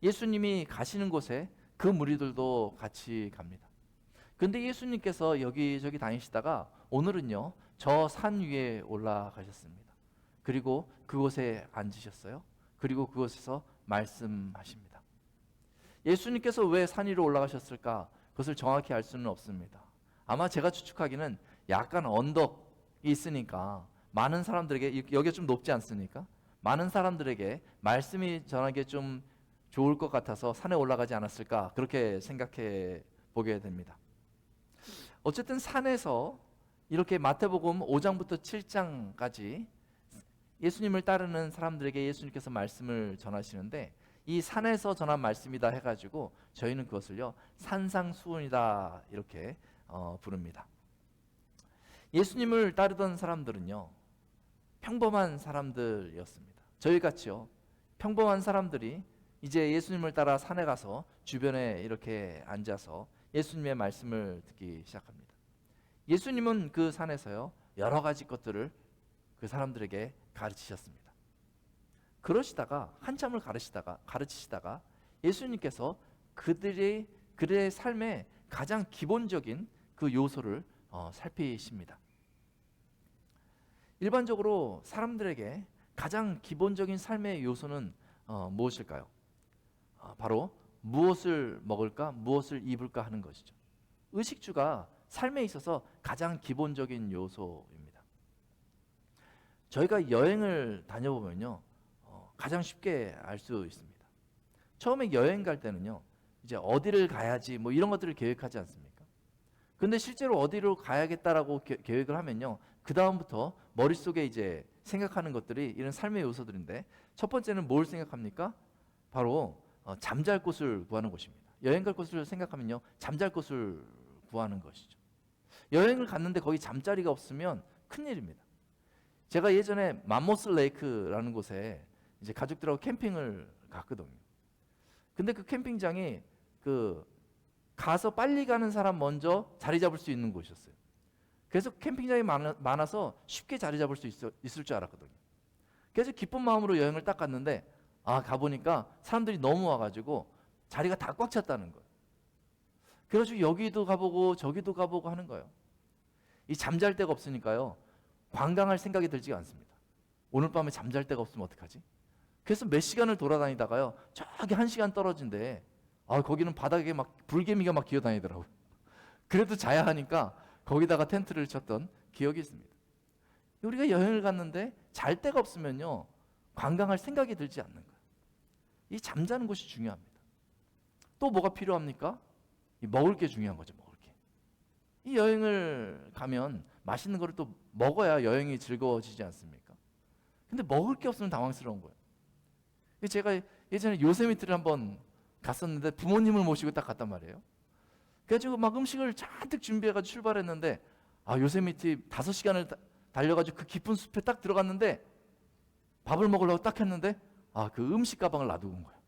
예수님이 가시는 곳에 그 무리들도 같이 갑니다. 근데 예수님께서 여기저기 다니시다가 오늘은요, 저 산 위에 올라가셨습니다. 그리고 그곳에 앉으셨어요. 그리고 그곳에서 말씀하십니다. 예수님께서 왜 산 위로 올라가셨을까? 그것을 정확히 알 수는 없습니다. 아마 제가 추측하기는 약간 언덕이 있으니까 많은 사람들에게, 여기가 좀 높지 않습니까? 많은 사람들에게 말씀이 전하기에 좀 좋을 것 같아서 산에 올라가지 않았을까, 그렇게 생각해 보게 됩니다. 어쨌든 산에서 이렇게 마태복음 5장부터 7장까지 예수님을 따르는 사람들에게 예수님께서 말씀을 전하시는데, 이 산에서 전한 말씀이다 해가지고 저희는 그것을요, 산상수훈이다 이렇게 부릅니다. 예수님을 따르던 사람들은요, 평범한 사람들이었습니다. 저희같이요, 평범한 사람들이 이제 예수님을 따라 산에 가서 주변에 이렇게 앉아서 예수님의 말씀을 듣기 시작합니다. 예수님은 그 산에서요, 여러 가지 것들을 그 사람들에게 가르치셨습니다. 그러시다가 한참을 가르치시다가 예수님께서 그들의 삶의 가장 기본적인 그 요소를 살피십니다. 일반적으로 사람들에게 가장 기본적인 삶의 요소는 무엇일까요? 바로 무엇을 먹을까, 무엇을 입을까 하는 것이죠. 의식주가 삶에 있어서 가장 기본적인 요소입니다. 저희가 여행을 다녀보면요, 가장 쉽게 알 수 있습니다. 처음에 여행 갈 때는요, 이제 어디를 가야지 뭐 이런 것들을 계획하지 않습니까? 근데 실제로 어디로 가야겠다라고 계획을 하면요, 그 다음부터 머릿속에 이제 생각하는 것들이 이런 삶의 요소들인데, 첫 번째는 뭘 생각합니까? 바로 잠잘 곳을 구하는 것입니다. 여행 갈 곳을 생각하면요, 잠잘 곳을 구하는 것이죠. 여행을 갔는데 거기 잠자리가 없으면 큰일입니다. 제가 예전에 맘모스 레이크라는 곳에 이제 가족들하고 캠핑을 갔거든요. 근데 그 캠핑장이 가서 빨리 가는 사람 먼저 자리 잡을 수 있는 곳이었어요. 그래서 캠핑장이 많아서 쉽게 자리 잡을 수 있을 줄 알았거든요. 그래서 기쁜 마음으로 여행을 딱 갔는데, 가보니까 사람들이 너무 와가지고 자리가 다 꽉 찼다는 거예요. 그래가지고 여기도 가보고 저기도 가보고 하는 거예요. 이 잠잘 데가 없으니까요, 관광할 생각이 들지가 않습니다. 오늘 밤에 잠잘 데가 없으면 어떡하지? 그래서 몇 시간을 돌아다니다가요, 저기 1시간 떨어진데, 거기는 바닥에 막 불개미가 막 기어다니더라고요. 그래도 자야 하니까 거기다가 텐트를 쳤던 기억이 있습니다. 우리가 여행을 갔는데 잘 데가 없으면요, 관광할 생각이 들지 않는 거예요. 이 잠자는 곳이 중요합니다. 또 뭐가 필요합니까? 이 먹을 게 중요한 거죠, 먹을 게. 이 여행을 가면 맛있는 거를 또 먹어야 여행이 즐거워지지 않습니까? 근데 먹을 게 없으면 당황스러운 거예요. 제가 예전에 요세미티를 한번 갔었는데 부모님을 모시고 딱 갔단 말이에요. 그래가지고 막 음식을 잔뜩 준비해가지고 출발했는데, 요세미티 5시간을 달려가지고 그 깊은 숲에 딱 들어갔는데, 밥을 먹으려고 딱 했는데, 그 음식 가방을 놔두고 온 거예요.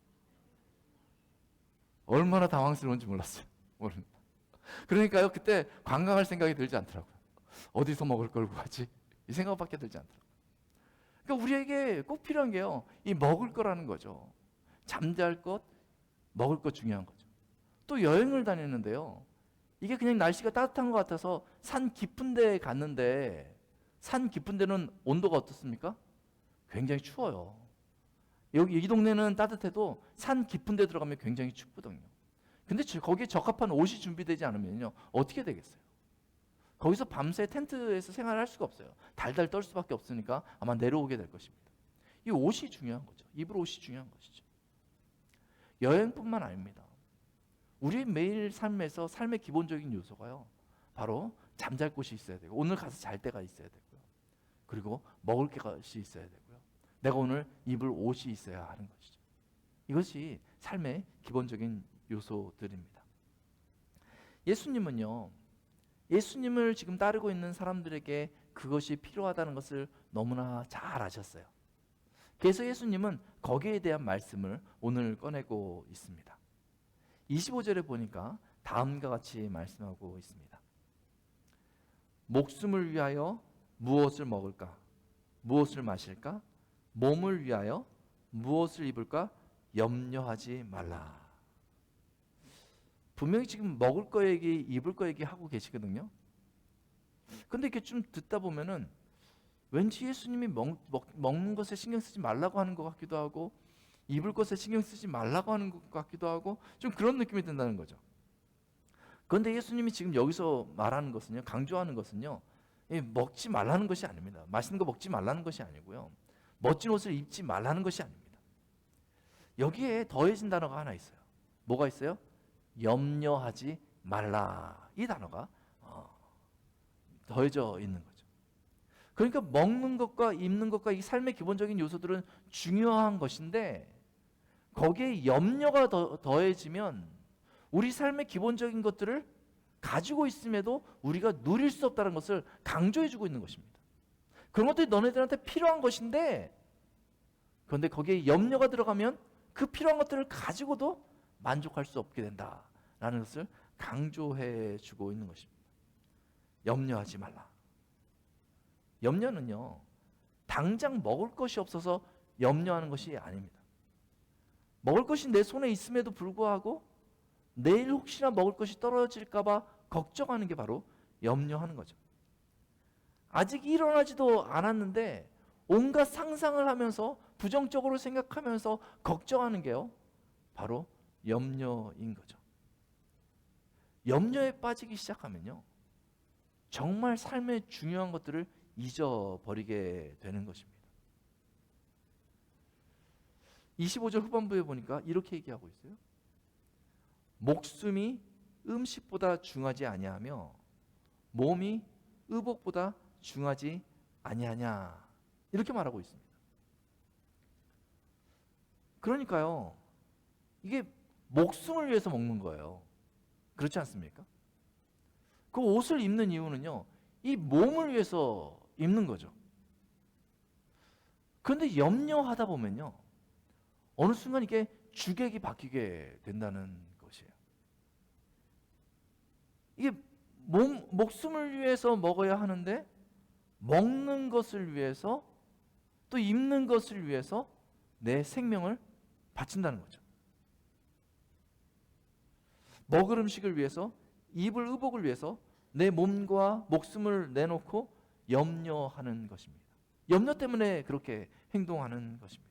얼마나 당황스러운지 몰랐어요. 모릅니다. 그러니까요, 그때 관광할 생각이 들지 않더라고요. 어디서 먹을 걸 구하지? 이 생각밖에 들지 않더라고요. 그러니까 우리에게 꼭 필요한 게요, 이 먹을 거라는 거죠. 잠잘 것, 먹을 것 중요한 거죠. 또 여행을 다니는데요, 이게 그냥 날씨가 따뜻한 것 같아서 산 깊은 데에 갔는데, 산 깊은 데는 온도가 어떻습니까? 굉장히 추워요. 여기 이 동네는 따뜻해도 산 깊은 데 들어가면 굉장히 춥거든요. 근데 거기에 적합한 옷이 준비되지 않으면요, 어떻게 되겠어요? 거기서 밤새 텐트에서 생활할 수가 없어요. 달달 떨 수밖에 없으니까 아마 내려오게 될 것입니다. 이 옷이 중요한 거죠. 입을 옷이 중요한 것이죠. 여행뿐만 아닙니다. 우리 매일 삶에서 삶의 기본적인 요소가요, 바로 잠잘 곳이 있어야 되고, 오늘 가서 잘 데가 있어야 되고요, 그리고 먹을 것이 있어야 되고요, 내가 오늘 입을 옷이 있어야 하는 것이죠. 이것이 삶의 기본적인 요소들입니다. 예수님은요, 예수님을 지금 따르고 있는 사람들에게 그것이 필요하다는 것을 너무나 잘 아셨어요. 그래서 예수님은 거기에 대한 말씀을 오늘 꺼내고 있습니다. 25절에 보니까 다음과 같이 말씀하고 있습니다. 목숨을 위하여 무엇을 먹을까? 무엇을 마실까? 몸을 위하여 무엇을 입을까? 염려하지 말라. 분명히 지금 먹을 거 얘기, 입을 거 얘기 하고 계시거든요. 근데 이렇게 좀 듣다 보면은 왠지 예수님이 먹는 것에 신경 쓰지 말라고 하는 것 같기도 하고, 입을 것에 신경 쓰지 말라고 하는 것 같기도 하고, 좀 그런 느낌이 든다는 거죠. 그런데 예수님이 지금 여기서 말하는 것은요, 강조하는 것은요, 먹지 말라는 것이 아닙니다. 맛있는 거 먹지 말라는 것이 아니고요, 멋진 옷을 입지 말라는 것이 아닙니다. 여기에 더해진 단어가 하나 있어요. 뭐가 있어요? 염려하지 말라. 이 단어가 더해져 있는 거죠. 그러니까 먹는 것과 입는 것과 이 삶의 기본적인 요소들은 중요한 것인데, 거기에 염려가 더해지면 우리 삶의 기본적인 것들을 가지고 있음에도 우리가 누릴 수 없다는 것을 강조해주고 있는 것입니다. 그런 것들이 너네들한테 필요한 것인데, 그런데 거기에 염려가 들어가면 그 필요한 것들을 가지고도 만족할 수 없게 된다라는 것을 강조해주고 있는 것입니다. 염려하지 말라. 염려는요, 당장 먹을 것이 없어서 염려하는 것이 아닙니다. 먹을 것이 내 손에 있음에도 불구하고 내일 혹시나 먹을 것이 떨어질까 봐 걱정하는 게 바로 염려하는 거죠. 아직 일어나지도 않았는데 온갖 상상을 하면서 부정적으로 생각하면서 걱정하는 게요, 바로 염려인 거죠. 염려에 빠지기 시작하면요, 정말 삶의 중요한 것들을 잊어버리게 되는 것입니다. 25절 후반부에 보니까 이렇게 얘기하고 있어요. 목숨이 음식보다 중하지 아니하며 몸이 의복보다 중하지 아니하냐, 이렇게 말하고 있습니다. 그러니까요, 이게 목숨을 위해서 먹는 거예요. 그렇지 않습니까? 그 옷을 입는 이유는요, 이 몸을 위해서 입는 거죠. 그런데 염려하다 보면요, 어느 순간 이게 주객이 바뀌게 된다는 것이에요. 이게 목숨을 위해서 먹어야 하는데, 먹는 것을 위해서, 또 입는 것을 위해서 내 생명을 바친다는 거죠. 먹을 음식을 위해서, 입을 의복을 위해서 내 몸과 목숨을 내놓고 염려하는 것입니다. 염려 때문에 그렇게 행동하는 것입니다.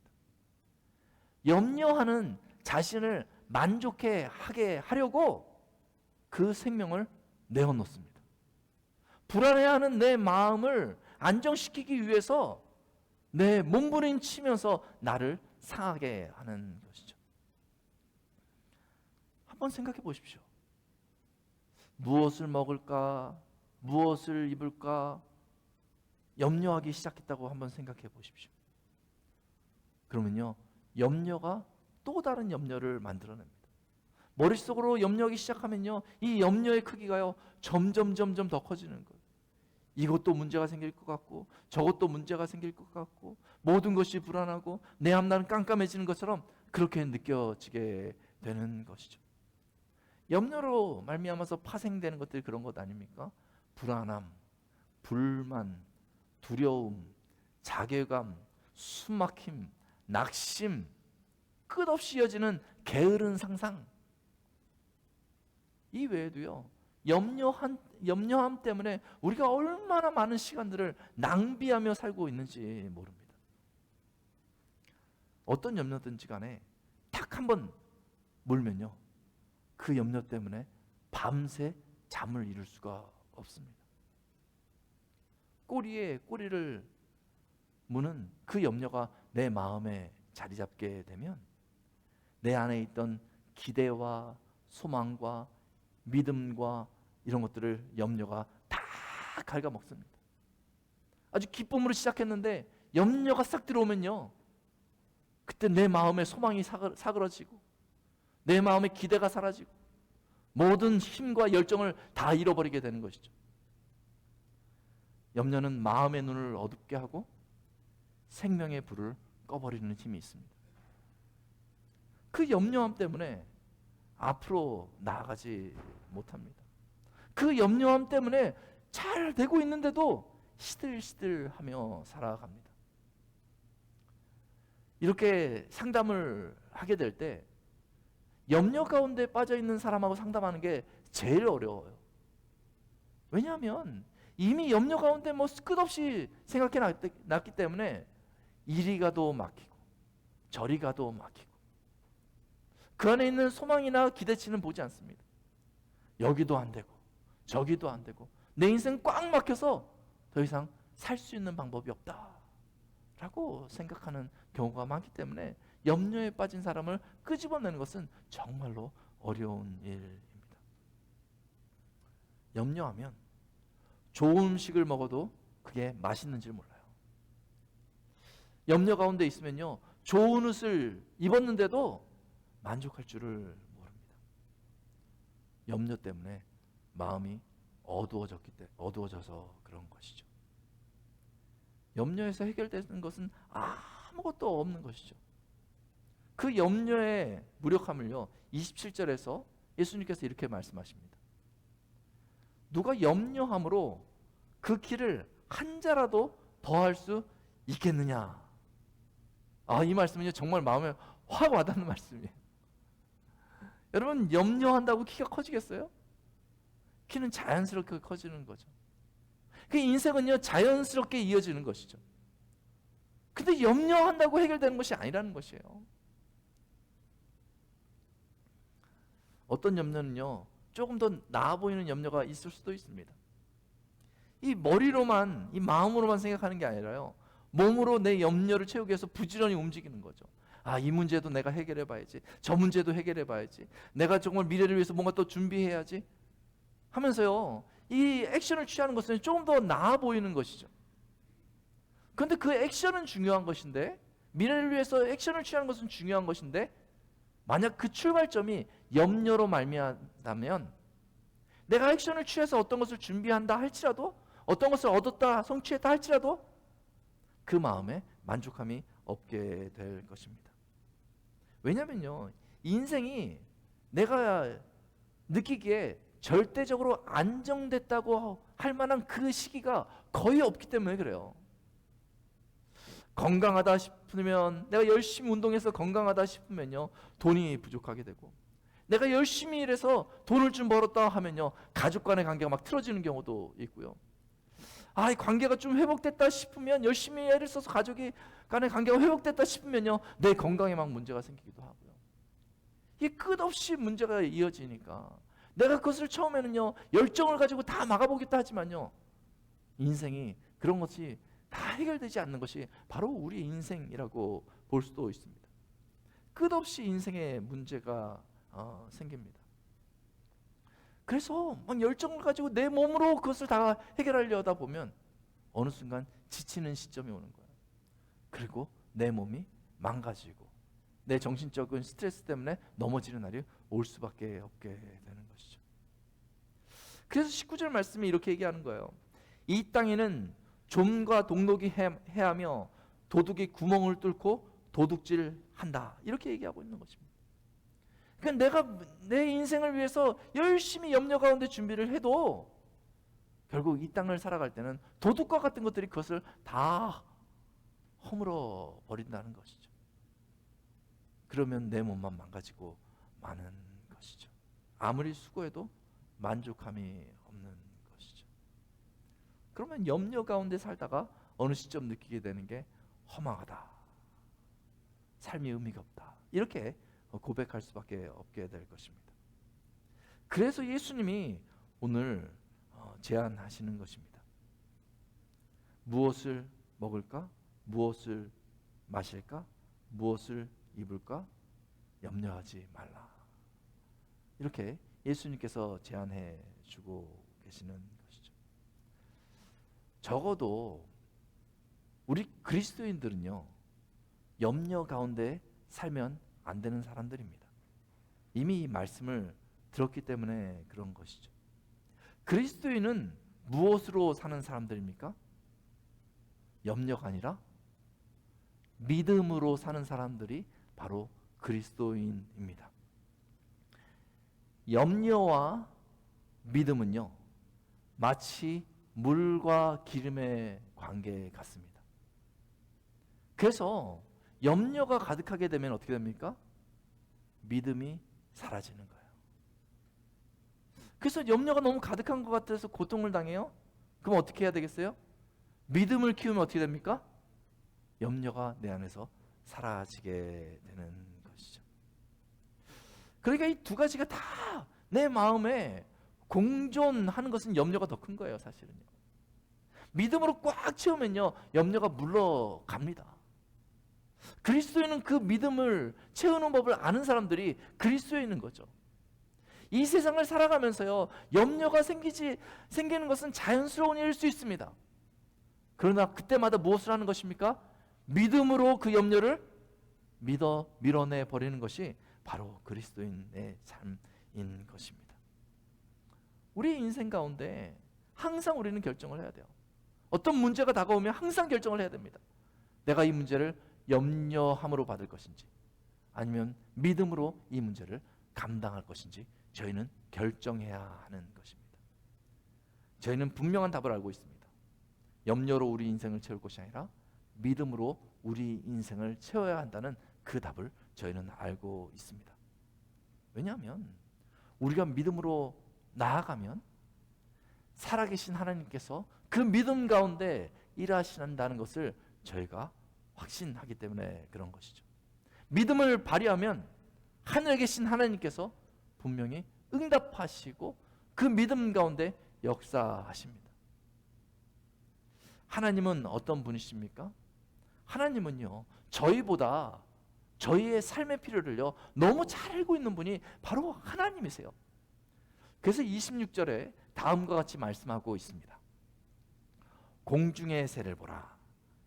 염려하는 자신을 만족해 하게 하려고 그 생명을 내어놓습니다. 불안해하는 내 마음을 안정시키기 위해서 내 몸부림치면서 나를 상하게 하는 것이죠. 한번 생각해 보십시오. 무엇을 먹을까, 무엇을 입을까 염려하기 시작했다고 한번 생각해 보십시오. 그러면요, 염려가 또 다른 염려를 만들어냅니다. 머릿속으로 염려하기 시작하면요, 이 염려의 크기가요, 점점 더 커지는 거예요. 이것도 문제가 생길 것 같고, 저것도 문제가 생길 것 같고, 모든 것이 불안하고 내 앞날은 깜깜해지는 것처럼 그렇게 느껴지게 되는 것이죠. 염려로 말미암아서 파생되는 것들이 그런 것 아닙니까? 불안함, 불만, 두려움, 자괴감, 숨막힘, 낙심, 끝없이 이어지는 게으른 상상. 이 외에도요, 염려함 때문에 우리가 얼마나 많은 시간들을 낭비하며 살고 있는지 모릅니다. 어떤 염려든지 간에 딱 한 번 물면요, 그 염려 때문에 밤새 잠을 이룰 수가 없습니다. 꼬리에 꼬리를 무는 그 염려가 내 마음에 자리 잡게 되면 내 안에 있던 기대와 소망과 믿음과 이런 것들을 염려가 다 갉아먹습니다. 아주 기쁨으로 시작했는데 염려가 싹 들어오면요, 그때 내 마음의 소망이 사그러지고 내 마음의 기대가 사라지고 모든 힘과 열정을 다 잃어버리게 되는 것이죠. 염려는 마음의 눈을 어둡게 하고 생명의 불을 꺼버리는 힘이 있습니다. 그 염려함 때문에 앞으로 나아가지 못합니다. 그 염려함 때문에 잘 되고 있는데도 시들시들하며 살아갑니다. 이렇게 상담을 하게 될 때 염려 가운데 빠져 있는 사람하고 상담하는 게 제일 어려워요. 왜냐하면 이미 염려 가운데 뭐 끝없이 생각해 놨기 때문에 이리 가도 막히고 저리 가도 막히고 그 안에 있는 소망이나 기대치는 보지 않습니다. 여기도 안 되고 저기도 안 되고 내 인생 꽉 막혀서 더 이상 살 수 있는 방법이 없다라고 생각하는 경우가 많기 때문에 염려에 빠진 사람을 끄집어내는 것은 정말로 어려운 일입니다. 염려하면 좋은 음식을 먹어도 그게 맛있는 줄 몰라요. 염려 가운데 있으면요, 좋은 옷을 입었는데도 만족할 줄을 모릅니다. 염려 때문에 마음이 어두워져서 그런 것이죠. 염려에서 해결되는 것은 아무것도 없는 것이죠. 그 염려의 무력함을요, 27절에서 예수님께서 이렇게 말씀하십니다. 누가 염려함으로 그 길을 한 자라도 더할 수 있겠느냐. 이 말씀은요, 정말 마음에 확 와닿는 말씀이에요. 여러분, 염려한다고 키가 커지겠어요? 키는 자연스럽게 커지는 거죠. 그 인생은요, 자연스럽게 이어지는 것이죠. 근데 염려한다고 해결되는 것이 아니라는 것이에요. 어떤 염려는요, 조금 더 나아 보이는 염려가 있을 수도 있습니다. 이 머리로만, 이 마음으로만 생각하는 게 아니라요, 몸으로 내 염려를 채우기 위해서 부지런히 움직이는 거죠. 이 문제도 내가 해결해 봐야지, 저 문제도 해결해 봐야지, 내가 정말 미래를 위해서 뭔가 또 준비해야지 하면서요, 이 액션을 취하는 것은 조금 더 나아 보이는 것이죠. 그런데 그 액션은 중요한 것인데, 미래를 위해서 액션을 취하는 것은 중요한 것인데, 만약 그 출발점이 염려로 말미암다면 내가 액션을 취해서 어떤 것을 준비한다 할지라도, 어떤 것을 얻었다 성취했다 할지라도 그 마음에 만족함이 없게 될 것입니다. 왜냐면요, 인생이 내가 느끼기에 절대적으로 안정됐다고 할 만한 그 시기가 거의 없기 때문에 그래요. 건강하다 싶으면, 내가 열심히 운동해서 건강하다 싶으면요, 돈이 부족하게 되고, 내가 열심히 일해서 돈을 좀 벌었다 하면요, 가족 간의 관계가 막 틀어지는 경우도 있고요. 이 관계가 좀 회복됐다 싶으면, 열심히 애를 써서 가족이 간의 관계가 회복됐다 싶으면요, 내 건강에 막 문제가 생기기도 하고요. 이게 끝없이 문제가 이어지니까 내가 그것을 처음에는요, 열정을 가지고 다 막아보겠다 하지만요, 인생이 그런 것이 다 해결되지 않는 것이 바로 우리 인생이라고 볼 수도 있습니다. 끝없이 인생에 문제가 생깁니다. 그래서 막 열정을 가지고 내 몸으로 그것을 다 해결하려다 보면 어느 순간 지치는 시점이 오는 거예요. 그리고 내 몸이 망가지고 내 정신적인 스트레스 때문에 넘어지는 날이 올 수밖에 없게 되는 것이죠. 그래서 19절 말씀이 이렇게 얘기하는 거예요. 이 땅에는 좀과 동록이 해하며 도둑이 구멍을 뚫고 도둑질한다, 이렇게 얘기하고 있는 것입니다. 그러니까 내가 내 인생을 위해서 열심히 염려 가운데 준비를 해도 결국 이 땅을 살아갈 때는 도둑과 같은 것들이 그것을 다 허물어 버린다는 것이죠. 그러면 내 몸만 망가지고 마는 것이죠. 아무리 수고해도 만족함이 없는 것이죠. 그러면 염려 가운데 살다가 어느 시점 느끼게 되는 게 허망하다, 삶이 의미가 없다, 이렇게 고백할 수밖에 없게 될 것입니다. 그래서 예수님이 오늘 제안하시는 것입니다. 무엇을 먹을까? 무엇을 마실까? 무엇을 입을까? 염려하지 말라. 이렇게 예수님께서 제안해 주고 계시는 것이죠. 적어도 우리 그리스도인들은요, 염려 가운데 살면 안 되는 사람들입니다. 이미 이 말씀을 들었기 때문에 그런 것이죠. 그리스도인은 무엇으로 사는 사람들입니까? 염려가 아니라 믿음으로 사는 사람들이 바로 그리스도인입니다. 염려와 믿음은요, 마치 물과 기름의 관계 같습니다. 그래서 염려가 가득하게 되면 어떻게 됩니까? 믿음이 사라지는 거예요. 그래서 염려가 너무 가득한 것 같아서 고통을 당해요. 그럼 어떻게 해야 되겠어요? 믿음을 키우면 어떻게 됩니까? 염려가 내 안에서 사라지게 되는 것이죠. 그러니까 이 두 가지가 다 내 마음에 공존하는 것은 염려가 더 큰 거예요, 사실은요. 믿음으로 꽉 채우면요, 염려가 물러갑니다. 그리스도인은 그 믿음을 채우는 법을 아는 사람들이 그리스도에 있는 거죠. 이 세상을 살아가면서요, 염려가 생기는 것은 자연스러운 일일 수 있습니다. 그러나 그때마다 무엇을 하는 것입니까? 믿음으로 그 염려를 밀어내 버리는 것이 바로 그리스도인의 삶인 것입니다. 우리 인생 가운데 항상 우리는 결정을 해야 돼요. 어떤 문제가 다가오면 항상 결정을 해야 됩니다. 내가 이 문제를 염려함으로 받을 것인지, 아니면 믿음으로 이 문제를 감당할 것인지 저희는 결정해야 하는 것입니다. 저희는 분명한 답을 알고 있습니다. 염려로 우리 인생을 채울 것이 아니라 믿음으로 우리 인생을 채워야 한다는 그 답을 저희는 알고 있습니다. 왜냐하면 우리가 믿음으로 나아가면 살아계신 하나님께서 그 믿음 가운데 일하신다는 것을 저희가 확신하기 때문에 그런 것이죠. 믿음을 발휘하면 하늘에 계신 하나님께서 분명히 응답하시고 그 믿음 가운데 역사하십니다. 하나님은 어떤 분이십니까? 하나님은요, 저희보다 저희의 삶의 필요를요 너무 잘 알고 있는 분이 바로 하나님이세요. 그래서 26절에 다음과 같이 말씀하고 있습니다. 공중의 새를 보라.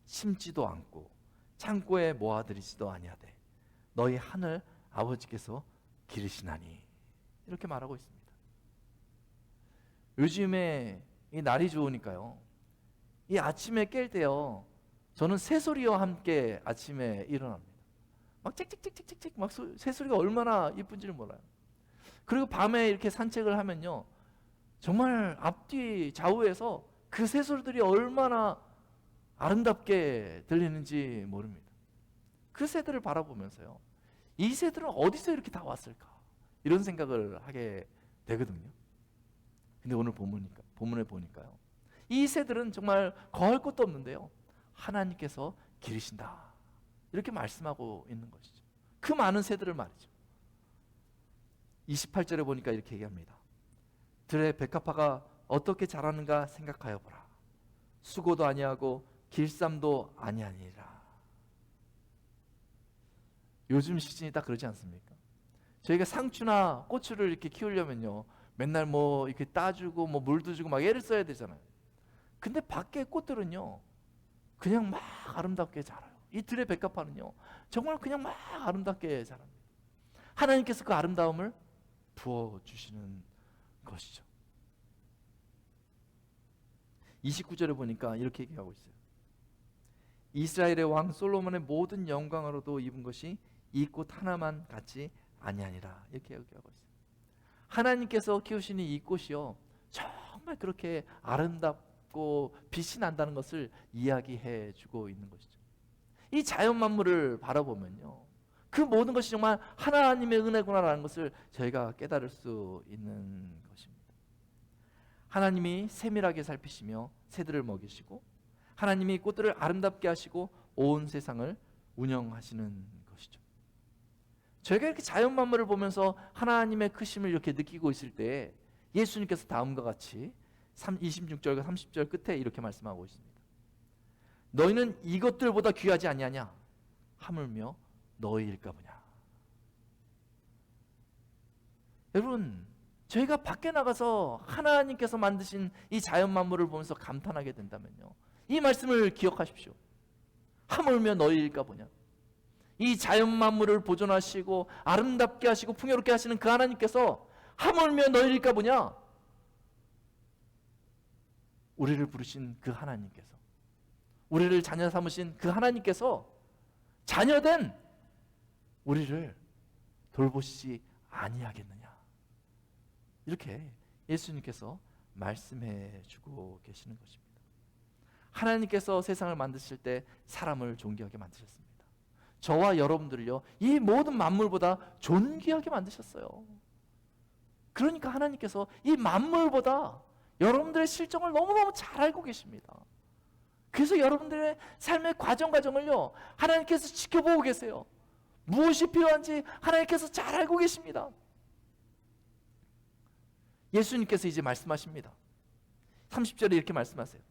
심지도 않고 창고에 모아들이지도 아니하되 너희 하늘 아버지께서 기르시나니. 이렇게 말하고 있습니다. 요즘에 이 날이 좋으니까요, 이 아침에 깰 때요, 저는 새소리와 함께 아침에 일어납니다. 막 짹짹짹짹짹 막 새소리가 얼마나 이쁜지를 몰라요. 그리고 밤에 이렇게 산책을 하면요, 정말 앞뒤 좌우에서 그 새소리들이 얼마나 아름답게 들리는지 모릅니다. 그 새들을 바라보면서요, 이 새들은 어디서 이렇게 다 왔을까? 이런 생각을 하게 되거든요. 근데 오늘 본문에 보니까요, 이 새들은 정말 거할 것도 없는데요, 하나님께서 기르신다, 이렇게 말씀하고 있는 것이죠. 그 많은 새들을 말이죠. 28절에 보니까 이렇게 얘기합니다. 들의 백합화가 어떻게 자라는가 생각하여 보라. 수고도 아니하고 길쌈도 아니하니라. 요즘 시즌이 딱 그러지 않습니까? 저희가 상추나 고추를 이렇게 키우려면요, 맨날 뭐 이렇게 따주고 뭐 물도 주고 막 애를 써야 되잖아요. 근데 밖에 꽃들은요, 그냥 막 아름답게 자라요. 이 들의 백합화는요, 정말 그냥 막 아름답게 자랍니다. 하나님께서 그 아름다움을 부어주시는 것이죠. 29절에 보니까 이렇게 얘기하고 있어요. 이스라엘의 왕 솔로몬의 모든 영광으로도 입은 것이 이 꽃 하나만 같지 아니하니라. 이렇게 얘기하고 있어요. 하나님께서 키우시는 이 꽃이요, 정말 그렇게 아름답고 빛이 난다는 것을 이야기해 주고 있는 것이죠. 이 자연 만물을 바라보면요, 그 모든 것이 정말 하나님의 은혜구나라는 것을 저희가 깨달을 수 있는 것입니다. 하나님이 세밀하게 살피시며 새들을 먹이시고, 하나님이 꽃들을 아름답게 하시고 온 세상을 운영하시는 것이죠. 저희가 이렇게 자연 만물을 보면서 하나님의 크심을 이렇게 느끼고 있을 때 예수님께서 다음과 같이 26절과 30절 끝에 이렇게 말씀하고 있습니다. 너희는 이것들보다 귀하지 아니하냐? 하물며 너희일까 보냐. 여러분, 저희가 밖에 나가서 하나님께서 만드신 이 자연 만물을 보면서 감탄하게 된다면요, 이 말씀을 기억하십시오. 하물며 너희일까 보냐. 이 자연 만물을 보존하시고 아름답게 하시고 풍요롭게 하시는 그 하나님께서 하물며 너희일까 보냐. 우리를 부르신 그 하나님께서, 우리를 자녀 삼으신 그 하나님께서 자녀된 우리를 돌보시지 아니하겠느냐. 이렇게 예수님께서 말씀해 주고 계시는 것입니다. 하나님께서 세상을 만드실 때 사람을 존귀하게 만드셨습니다. 저와 여러분들을요, 이 모든 만물보다 존귀하게 만드셨어요. 그러니까 하나님께서 이 만물보다 여러분들의 실정을 너무너무 잘 알고 계십니다. 그래서 여러분들의 삶의 과정을요, 하나님께서 지켜보고 계세요. 무엇이 필요한지 하나님께서 잘 알고 계십니다. 예수님께서 이제 말씀하십니다. 30절에 이렇게 말씀하세요.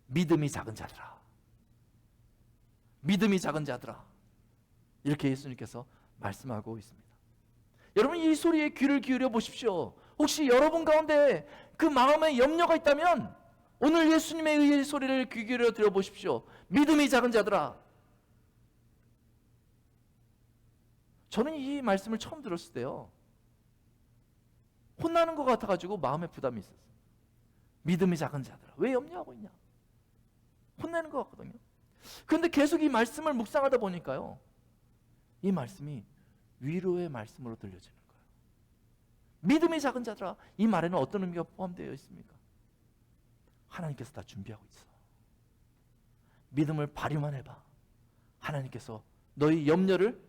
믿음이 작은 자들아, 믿음이 작은 자들아, 이렇게 예수님께서 말씀하고 있습니다. 여러분, 이 소리에 귀를 기울여 보십시오. 혹시 여러분 가운데 그 마음에 염려가 있다면 오늘 예수님의 의의 소리를 귀 기울여 들어보십시오. 믿음이 작은 자들아. 저는 이 말씀을 처음 들었을 때요, 혼나는 것 같아가지고 마음에 부담이 있었어요. 믿음이 작은 자들아, 왜 염려하고 있냐? 혼내는 것 같거든요. 그런데 계속 이 말씀을 묵상하다 보니까요, 이 말씀이 위로의 말씀으로 들려지는 거예요. 믿음이 작은 자들아, 이 말에는 어떤 의미가 포함되어 있습니까? 하나님께서 다 준비하고 있어. 믿음을 발휘만 해봐. 하나님께서 너희 염려를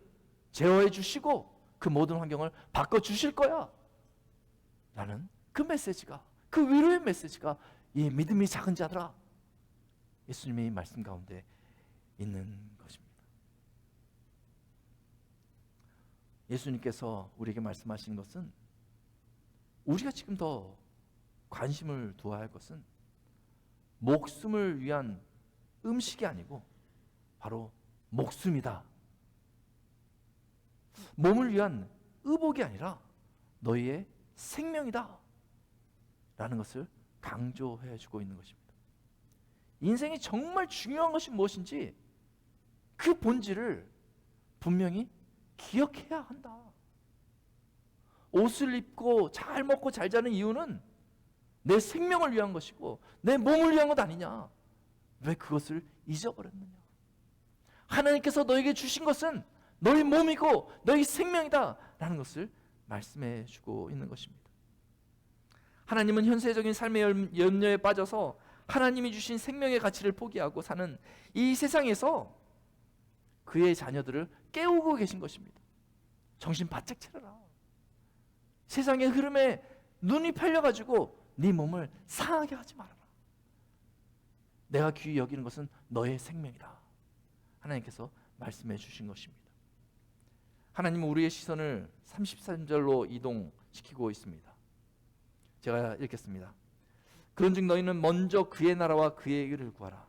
제어해 주시고 그 모든 환경을 바꿔주실 거야. 라는 그 메시지가, 그 위로의 메시지가 이 믿음이 작은 자들아, 예수님의 말씀 가운데 있는 것입니다. 예수님께서 우리에게 말씀하시는 것은, 우리가 지금 더 관심을 두어야 할 것은 목숨을 위한 음식이 아니고 바로 목숨이다. 몸을 위한 의복이 아니라 너희의 생명이다 라는 것을 강조해 주고 있는 것입니다. 인생이 정말 중요한 것이 무엇인지 그 본질을 분명히 기억해야 한다. 옷을 입고 잘 먹고 잘 자는 이유는 내 생명을 위한 것이고 내 몸을 위한 것 아니냐? 왜 그것을 잊어버렸느냐? 하나님께서 너에게 주신 것은 너희 몸이고 너희 생명이다 라는 것을 말씀해 주고 있는 것입니다. 하나님은 현세적인 삶의 염려에 빠져서 하나님이 주신 생명의 가치를 포기하고 사는 이 세상에서 그의 자녀들을 깨우고 계신 것입니다. 정신 바짝 차려라. 세상의 흐름에 눈이 팔려가지고 네 몸을 상하게 하지 말아라. 내가 귀히 여기는 것은 너의 생명이다. 하나님께서 말씀해 주신 것입니다. 하나님은 우리의 시선을 33절로 이동시키고 있습니다. 제가 읽겠습니다. 그런즉 너희는 먼저 그의 나라와 그의 의를 구하라.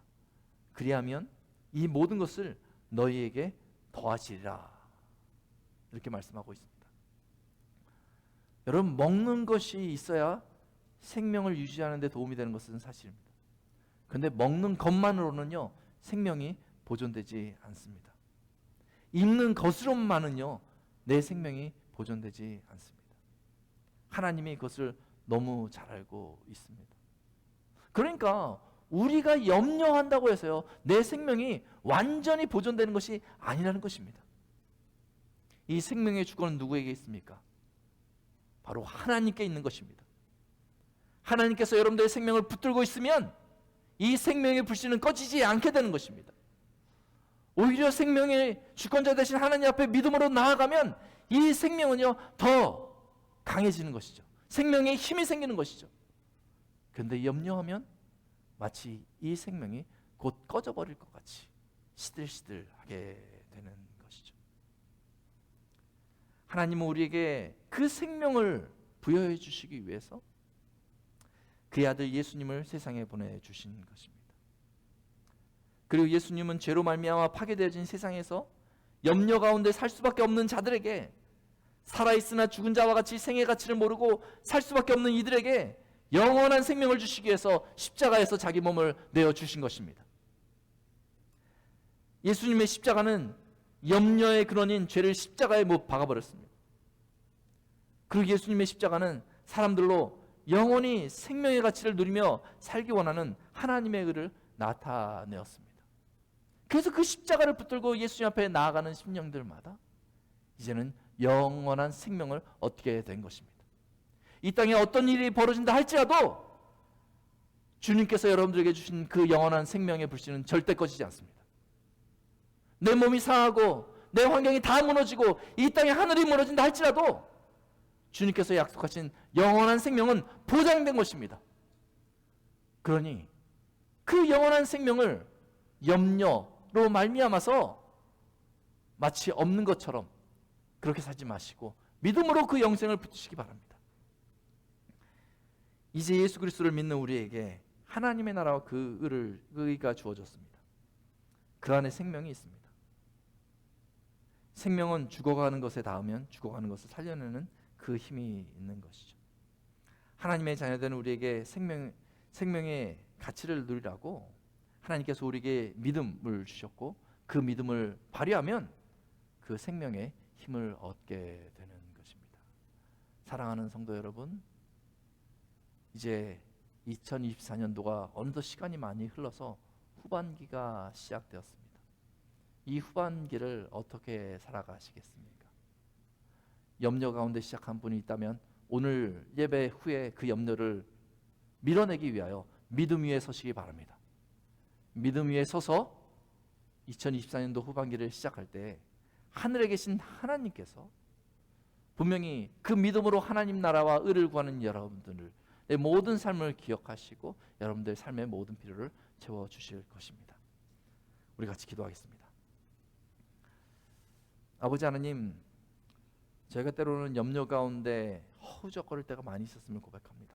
그리하면 이 모든 것을 너희에게 더하시리라. 이렇게 말씀하고 있습니다. 여러분, 먹는 것이 있어야 생명을 유지하는 데 도움이 되는 것은 사실입니다. 그런데 먹는 것만으로는요, 생명이 보존되지 않습니다. 입는 것으로만은요, 내 생명이 보존되지 않습니다. 하나님이 그것을 너무 잘 알고 있습니다. 그러니까 우리가 염려한다고 해서요, 내 생명이 완전히 보존되는 것이 아니라는 것입니다. 이 생명의 주권은 누구에게 있습니까? 바로 하나님께 있는 것입니다. 하나님께서 여러분들의 생명을 붙들고 있으면 이 생명의 불씨는 꺼지지 않게 되는 것입니다. 오히려 생명의 주권자 되신 하나님 앞에 믿음으로 나아가면 이 생명은요, 더 강해지는 것이죠. 생명에 힘이 생기는 것이죠. 그런데 염려하면 마치 이 생명이 곧 꺼져버릴 것 같이 시들시들하게 되는 것이죠. 하나님은 우리에게 그 생명을 부여해 주시기 위해서 그의 아들 예수님을 세상에 보내주신 것입니다. 그리고 예수님은 죄로 말미암아 파괴되어진 세상에서 염려 가운데 살 수밖에 없는 자들에게, 살아있으나 죽은 자와 같이 생의 가치를 모르고 살 수밖에 없는 이들에게 영원한 생명을 주시기 위해서 십자가에서 자기 몸을 내어주신 것입니다. 예수님의 십자가는 염려의 근원인 죄를 십자가에 못 박아버렸습니다. 그리고 예수님의 십자가는 사람들로 영원히 생명의 가치를 누리며 살기 원하는 하나님의 의를 나타내었습니다. 그래서 그 십자가를 붙들고 예수님 앞에 나아가는 심령들마다 이제는 영원한 생명을 얻게 된 것입니다. 이 땅에 어떤 일이 벌어진다 할지라도 주님께서 여러분들에게 주신 그 영원한 생명의 불씨는 절대 꺼지지 않습니다. 내 몸이 상하고 내 환경이 다 무너지고 이 땅에 하늘이 무너진다 할지라도 주님께서 약속하신 영원한 생명은 보장된 것입니다. 그러니 그 영원한 생명을 염려로 말미암아서 마치 없는 것처럼 그렇게 살지 마시고 믿음으로 그 영생을 붙이시기 바랍니다. 이제 예수 그리스도를 믿는 우리에게 하나님의 나라와 그 의가 주어졌습니다. 그 안에 생명이 있습니다. 생명은 죽어가는 것에 닿으면 죽어가는 것을 살려내는 그 힘이 있는 것이죠. 하나님의 자녀된 우리에게 생명의 가치를 누리라고 하나님께서 우리에게 믿음을 주셨고 그 믿음을 발휘하면 그 생명의 힘을 얻게 되는 것입니다. 사랑하는 성도 여러분, 이제 2024년도가 어느덧 시간이 많이 흘러서 후반기가 시작되었습니다. 이 후반기를 어떻게 살아가시겠습니까? 염려 가운데 시작한 분이 있다면 오늘 예배 후에 그 염려를 밀어내기 위하여 믿음 위에 서시기 바랍니다. 믿음 위에 서서 2024년도 후반기를 시작할 때 하늘에 계신 하나님께서 분명히 그 믿음으로 하나님 나라와 의를 구하는 여러분들의 모든 삶을 기억하시고 여러분들의 삶의 모든 필요를 채워주실 것입니다. 우리 같이 기도하겠습니다. 아버지 하나님, 저희가 때로는 염려 가운데 허우적거릴 때가 많이 있었음을 고백합니다.